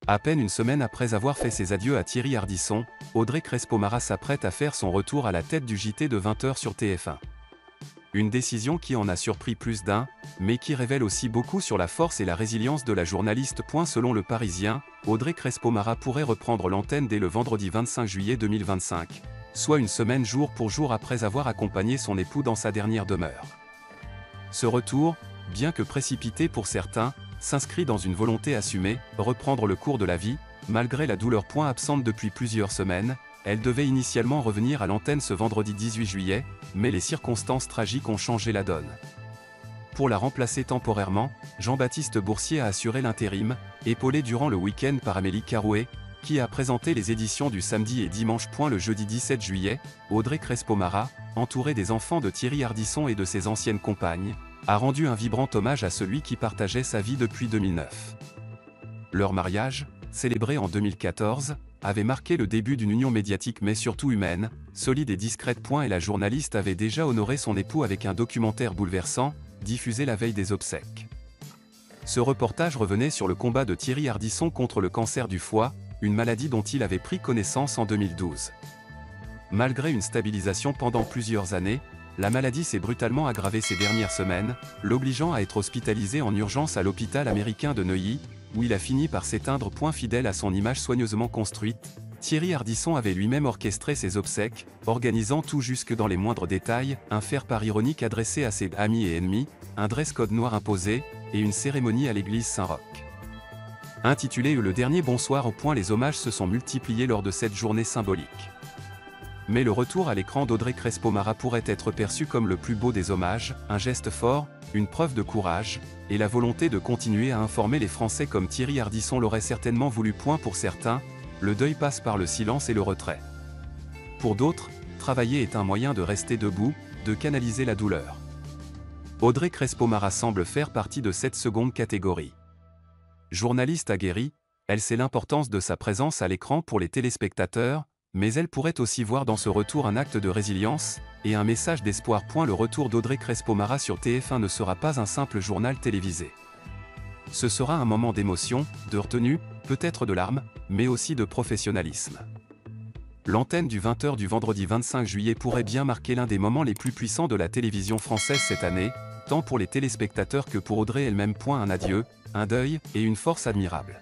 À peine une semaine après avoir fait ses adieux à Thierry Ardisson, Audrey Crespo-Mara s'apprête à faire son retour à la tête du JT de 20h sur TF1. Une décision qui en a surpris plus d'un, mais qui révèle aussi beaucoup sur la force et la résilience de la journaliste. Selon Le Parisien, Audrey Crespo-Mara pourrait reprendre l'antenne dès le vendredi 25 juillet 2025, soit une semaine jour pour jour après avoir accompagné son époux dans sa dernière demeure. Ce retour, bien que précipité pour certains, s'inscrit dans une volonté assumée, reprendre le cours de la vie, malgré la douleur. Absente depuis plusieurs semaines, elle devait initialement revenir à l'antenne ce vendredi 18 juillet, mais les circonstances tragiques ont changé la donne. Pour la remplacer temporairement, Jean-Baptiste Boursier a assuré l'intérim, épaulé durant le week-end par Amélie Carouet, qui a présenté les éditions du samedi et dimanche. Le jeudi 17 juillet, Audrey Crespo-Mara, entourée des enfants de Thierry Ardisson et de ses anciennes compagnes, a rendu un vibrant hommage à celui qui partageait sa vie depuis 2009. Leur mariage, célébré en 2014, avait marqué le début d'une union médiatique mais surtout humaine, solide et discrète. Et la journaliste avait déjà honoré son époux avec un documentaire bouleversant, diffusé la veille des obsèques. Ce reportage revenait sur le combat de Thierry Ardisson contre le cancer du foie, une maladie dont il avait pris connaissance en 2012. Malgré une stabilisation pendant plusieurs années, la maladie s'est brutalement aggravée ces dernières semaines, l'obligeant à être hospitalisé en urgence à l'hôpital américain de Neuilly, où il a fini par s'éteindre. Fidèle à son image soigneusement construite, Thierry Ardisson avait lui-même orchestré ses obsèques, organisant tout jusque dans les moindres détails, un faire-part ironique adressé à ses amis et ennemis, un dress-code noir imposé, et une cérémonie à l'église Saint-Roch. Intitulé Le dernier bonsoir. Les hommages se sont multipliés lors de cette journée symbolique. Mais le retour à l'écran d'Audrey Crespo-Mara pourrait être perçu comme le plus beau des hommages, un geste fort, une preuve de courage, et la volonté de continuer à informer les Français comme Thierry Ardisson l'aurait certainement voulu. Pour certains, le deuil passe par le silence et le retrait. Pour d'autres, travailler est un moyen de rester debout, de canaliser la douleur. Audrey Crespo-Mara semble faire partie de cette seconde catégorie. Journaliste aguerrie, elle sait l'importance de sa présence à l'écran pour les téléspectateurs, mais elle pourrait aussi voir dans ce retour un acte de résilience, et un message d'espoir. Le retour d'Audrey Crespo-Mara sur TF1 ne sera pas un simple journal télévisé. Ce sera un moment d'émotion, de retenue, peut-être de larmes, mais aussi de professionnalisme. L'antenne du 20h du vendredi 25 juillet pourrait bien marquer l'un des moments les plus puissants de la télévision française cette année, tant pour les téléspectateurs que pour Audrey elle-même. Un adieu, un deuil, et une force admirable.